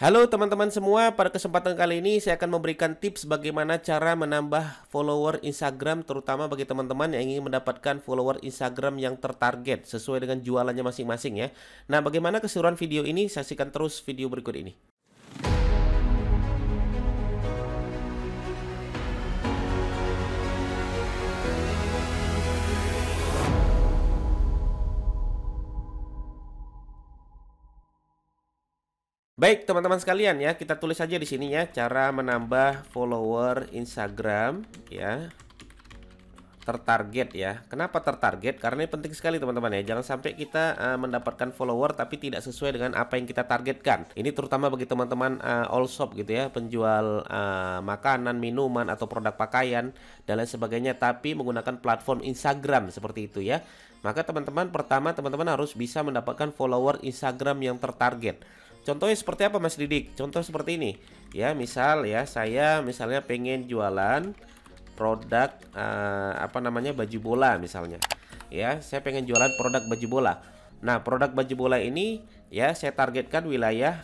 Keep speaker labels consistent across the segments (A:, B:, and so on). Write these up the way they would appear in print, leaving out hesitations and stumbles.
A: Halo teman-teman semua, pada kesempatan kali ini saya akan memberikan tips bagaimana cara menambah follower Instagram, terutama bagi teman-teman yang ingin mendapatkan follower Instagram yang tertarget sesuai dengan jualannya masing-masing ya. Nah, bagaimana keseluruhan video ini? Saksikan terus video berikut ini. Baik, teman-teman sekalian ya, kita tulis saja di sini ya, cara menambah follower Instagram ya, tertarget ya. Kenapa tertarget? Karena ini penting sekali teman-teman ya. Jangan sampai kita mendapatkan follower tapi tidak sesuai dengan apa yang kita targetkan. Ini terutama bagi teman-teman all shop gitu ya, penjual makanan, minuman atau produk pakaian dan lain sebagainya, tapi menggunakan platform Instagram seperti itu ya. Maka teman-teman, pertama teman-teman harus bisa mendapatkan follower Instagram yang tertarget. Contohnya seperti apa Mas Didik? Contoh seperti ini ya, misal ya, saya misalnya pengen jualan produk baju bola misalnya ya, saya pengen jualan produk baju bola. Nah, produk baju bola ini ya saya targetkan wilayah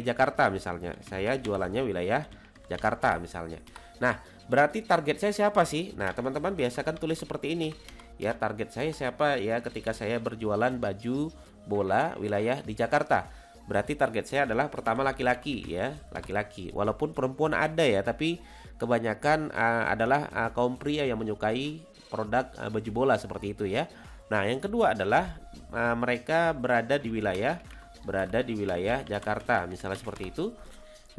A: Jakarta misalnya, saya jualannya wilayah Jakarta misalnya. Nah, berarti target saya siapa sih? Nah, teman-teman biasakan tulis seperti ini ya, target saya siapa ya ketika saya berjualan baju bola wilayah di Jakarta. Berarti target saya adalah pertama laki-laki ya, laki-laki. Walaupun perempuan ada ya, tapi kebanyakan adalah kaum pria yang menyukai produk baju bola seperti itu ya. Nah, yang kedua adalah mereka berada di wilayah Jakarta, misalnya seperti itu.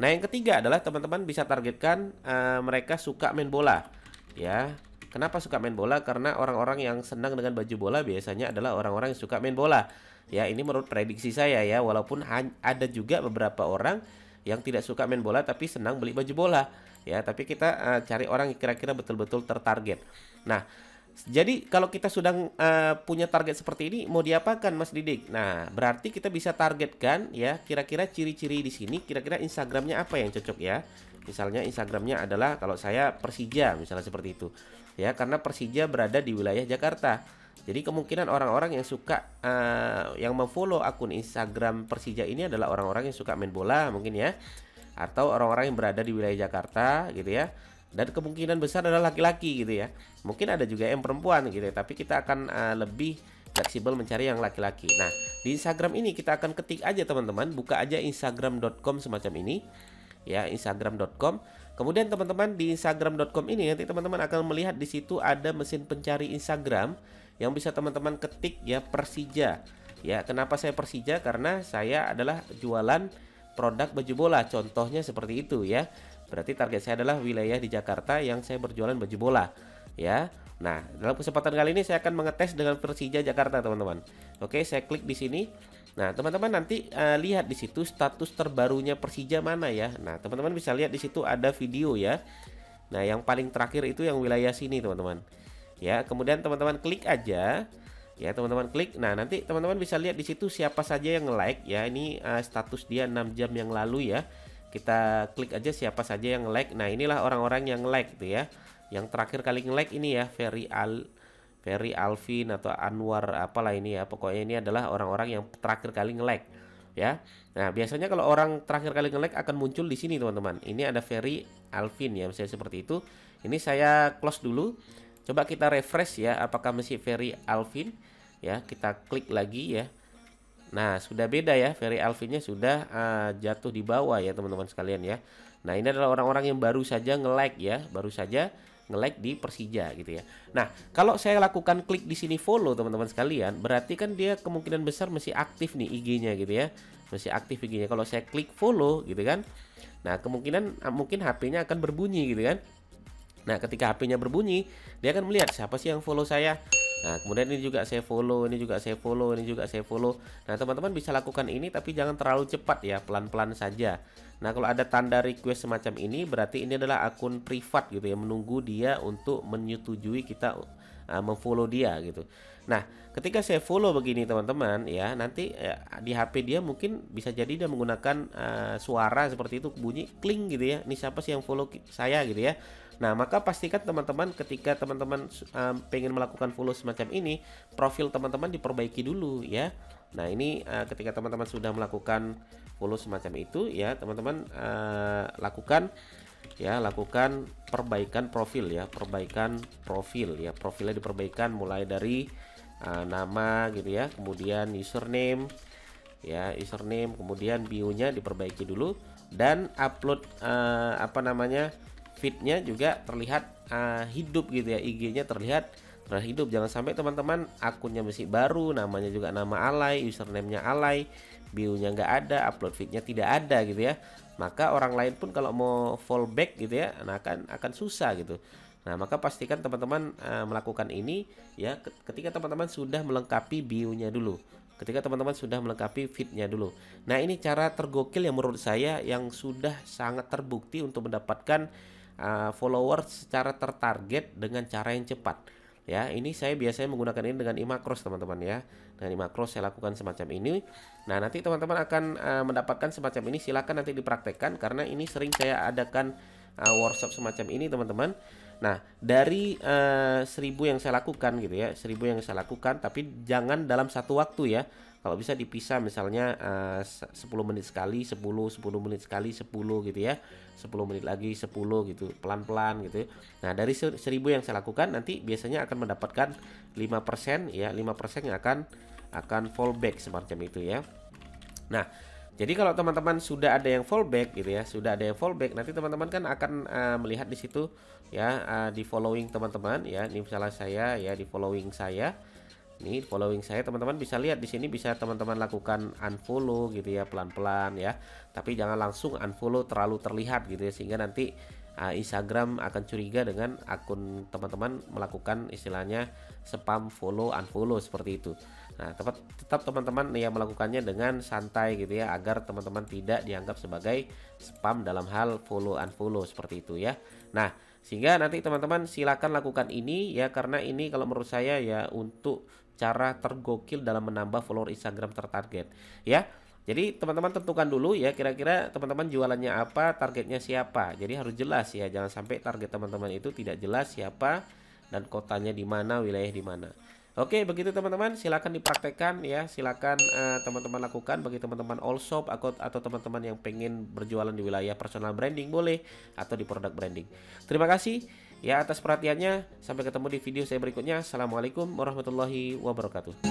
A: Nah, yang ketiga adalah teman-teman bisa targetkan mereka suka main bola ya. Kenapa suka main bola? Karena orang-orang yang senang dengan baju bola biasanya adalah orang-orang yang suka main bola. Ya, ini menurut prediksi saya ya, walaupun ada juga beberapa orang yang tidak suka main bola tapi senang beli baju bola ya, tapi kita cari orang yang kira-kira betul-betul tertarget. Nah, jadi kalau kita sudah punya target seperti ini, mau diapakan Mas Didik? Nah, berarti kita bisa targetkan ya, kira-kira ciri-ciri di sini, kira-kira Instagramnya apa yang cocok ya. Misalnya Instagramnya adalah, kalau saya Persija misalnya seperti itu ya, karena Persija berada di wilayah Jakarta. Jadi kemungkinan orang-orang yang suka yang memfollow akun Instagram Persija ini adalah orang-orang yang suka main bola mungkin ya, atau orang-orang yang berada di wilayah Jakarta gitu ya. Dan kemungkinan besar adalah laki-laki gitu ya. Mungkin ada juga yang perempuan gitu ya, tapi kita akan lebih fleksibel mencari yang laki-laki. Nah, di Instagram ini kita akan ketik aja teman-teman, buka aja instagram.com semacam ini ya, instagram.com. Kemudian teman-teman di instagram.com ini nanti teman-teman akan melihat di situ ada mesin pencari Instagram yang bisa teman-teman ketik ya, Persija ya. Kenapa saya Persija? Karena saya adalah jualan produk baju bola, contohnya seperti itu ya. Berarti target saya adalah wilayah di Jakarta yang saya berjualan baju bola ya. Nah, dalam kesempatan kali ini saya akan mengetes dengan Persija Jakarta teman-teman. Oke, saya klik di sini. Nah, teman-teman nanti lihat di situ status terbarunya Persija mana ya. Nah, teman-teman bisa lihat di situ ada video ya. Nah, yang paling terakhir itu yang wilayah sini teman-teman ya. Kemudian teman-teman klik aja ya, teman-teman klik. Nah, nanti teman-teman bisa lihat di situ siapa saja yang like ya. Ini status dia 6 jam yang lalu ya. Kita klik aja siapa saja yang like. Nah, inilah orang-orang yang like gitu ya. Yang terakhir kali nge-like ini ya, Ferry Alvin atau Anwar apalah ini ya. Pokoknya ini adalah orang-orang yang terakhir kali nge-like ya. Nah, biasanya kalau orang terakhir kali nge-like akan muncul di sini teman-teman. Ini ada Ferry Alvin ya, misalnya seperti itu. Ini saya close dulu. Coba kita refresh ya, apakah masih Ferry Alvin ya. Kita klik lagi ya. Nah, sudah beda ya, Ferry Alvinnya sudah jatuh di bawah ya teman-teman sekalian ya. Nah, ini adalah orang-orang yang baru saja nge-like ya, baru saja nge-like di Persija gitu ya. Nah, kalau saya lakukan klik di sini follow teman-teman sekalian, berarti kan dia kemungkinan besar masih aktif nih IG-nya gitu ya. Masih aktif IG-nya. Kalau saya klik follow gitu kan, nah kemungkinan mungkin HP-nya akan berbunyi gitu kan. Nah, ketika HP-nya berbunyi, dia akan melihat siapa sih yang follow saya. Nah, kemudian ini juga saya follow, ini juga saya follow, ini juga saya follow. Nah, teman-teman bisa lakukan ini tapi jangan terlalu cepat ya, pelan-pelan saja. Nah, kalau ada tanda request semacam ini, berarti ini adalah akun privat gitu ya, menunggu dia untuk menyetujui kita memfollow dia gitu. Nah, ketika saya follow begini teman-teman ya, nanti di HP dia mungkin bisa jadi dia menggunakan suara seperti itu, bunyi kling gitu ya. Ini siapa sih yang follow saya gitu ya. Nah, maka pastikan teman-teman ketika teman-teman pengen melakukan follow semacam ini, profil teman-teman diperbaiki dulu ya. Nah, ini ketika teman-teman sudah melakukan follow semacam itu ya teman-teman, lakukan perbaikan profil ya, profilnya diperbaikan mulai dari nama gitu ya, kemudian username, kemudian bio-nya diperbaiki dulu, dan upload feed-nya juga terlihat hidup gitu ya, IG-nya terlihat hidup. Jangan sampai teman-teman akunnya masih baru, namanya juga nama alay, username-nya alay, bio-nya nggak ada, upload feed-nya tidak ada gitu ya. Maka orang lain pun kalau mau fallback gitu ya, nah akan susah gitu. Nah, maka pastikan teman-teman melakukan ini ya ketika teman-teman sudah melengkapi bio-nya dulu. Ketika teman-teman sudah melengkapi feed-nya dulu. Nah, ini cara tergokil yang menurut saya yang sudah sangat terbukti untuk mendapatkan follower secara tertarget dengan cara yang cepat. Ya, ini saya biasanya menggunakan ini dengan Imacross teman-teman ya. Dengan Imacross saya lakukan semacam ini. Nah, nanti teman-teman akan mendapatkan semacam ini. Silakan nanti dipraktekkan karena ini sering saya adakan workshop semacam ini teman-teman. Nah, dari 1000 yang saya lakukan gitu ya, 1000 yang saya lakukan, tapi jangan dalam satu waktu ya. Kalau bisa dipisah misalnya 10 menit sekali, 10 menit sekali, 10 gitu ya. 10 menit lagi 10 gitu, pelan-pelan gitu. Nah, dari 1000 yang saya lakukan nanti biasanya akan mendapatkan 5% ya, 5% yang akan fallback semacam itu ya. Nah, jadi kalau teman-teman sudah ada yang fallback gitu ya, nanti teman-teman kan akan melihat di situ ya, di following teman-teman ya. Ini misalnya saya ya, di following saya. Nih, following saya teman-teman bisa lihat di sini, bisa teman-teman lakukan unfollow gitu ya, pelan-pelan ya. Tapi jangan langsung unfollow terlalu terlihat gitu ya, sehingga nanti Instagram akan curiga dengan akun teman-teman melakukan istilahnya spam follow unfollow seperti itu. Nah, tetap teman-teman ya melakukannya dengan santai gitu ya, agar teman-teman tidak dianggap sebagai spam dalam hal follow unfollow seperti itu ya. Nah, sehingga nanti teman-teman silakan lakukan ini ya, karena ini kalau menurut saya ya untuk cara tergokil dalam menambah follower Instagram tertarget ya. Jadi teman-teman tentukan dulu ya, kira-kira teman-teman jualannya apa, targetnya siapa. Jadi harus jelas ya, jangan sampai target teman-teman itu tidak jelas siapa dan kotanya di mana, wilayah di mana. Oke, begitu teman-teman, silakan dipraktekkan ya, silakan teman-teman lakukan. Bagi teman-teman all shop atau teman-teman yang pengen berjualan di wilayah personal branding boleh, atau di produk branding. Terima kasih ya atas perhatiannya. Sampai ketemu di video saya berikutnya. Assalamualaikum warahmatullahi wabarakatuh.